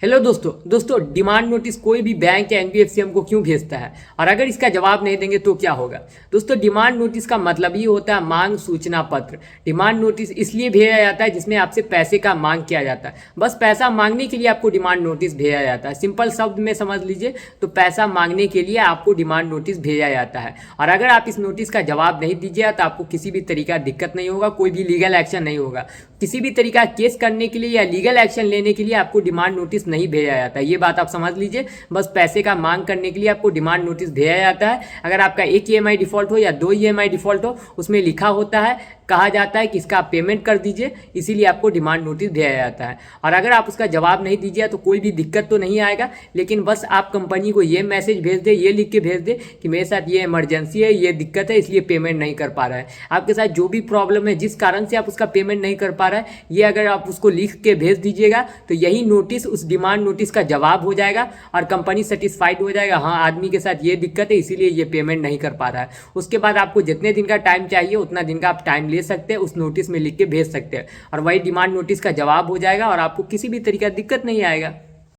Hello दोस्तों demand notice कोई भी बैंक या एनबीएफसी हमको क्यों भेजता है और अगर इसका जवाब नहीं देंगे तो क्या होगा। दोस्तों डिमांड नोटिस का मतलब ही होता है मांग सूचना पत्र। डिमांड नोटिस इसलिए भेजा जाता है जिसमें आपसे पैसे का मांग किया जाता है। बस पैसा मांगने के लिए आपको डिमांड नोटिस भेजा जाता है। सिंपल शब्द में समझ लीजिए तो पैसा मांगने के लिए आपको डिमांड नोटिस भेजा जाता है। और अगर आप इस नोटिस का जवाब नहीं दीजिएगा तो आपको किसी भी तरीका दिक्कत नहीं होगा, कोई भी लीगल एक्शन नहीं होगा। किसी भी तरीका केस करने के लिए या लीगल एक्शन लेने के लिए आपको डिमांड नोटिस नहीं भेजा जाता है। ये बात आप समझ लीजिए। बस पैसे का मांग करने के लिए आपको डिमांड नोटिस भेजा जाता है। अगर आपका एक ईएमआई डिफॉल्ट हो या दो ईएमआई डिफॉल्ट हो, उसमें लिखा होता है, कहा जाता है कि इसका आप पेमेंट कर दीजिए, इसीलिए आपको डिमांड नोटिस भेजा जाता है। और अगर आप उसका जवाब नहीं दीजिए तो कोई भी दिक्कत तो नहीं आएगा, लेकिन बस आप कंपनी को ये मैसेज भेज दे, ये लिख के भेज दे कि मेरे साथ ये इमरजेंसी है, ये दिक्कत है, इसलिए पेमेंट नहीं कर पा रहा है। आपके साथ जो भी प्रॉब्लम है, जिस कारण से आप उसका पेमेंट नहीं कर पा रहा है, ये अगर आप उसको लिख के भेज दीजिएगा तो यही नोटिस उस डिमांड नोटिस का जवाब हो जाएगा और कंपनी सेटिस्फाइड हो जाएगा, हाँ आदमी के साथ ये दिक्कत है इसीलिए ये पेमेंट नहीं कर पा रहा है। उसके बाद आपको जितने दिन का टाइम चाहिए उतना दिन का आप टाइम ले सकते हैं, उस नोटिस में लिख के भेज सकते हैं और वही डिमांड नोटिस का जवाब हो जाएगा और आपको किसी भी तरीका दिक्कत नहीं आएगा।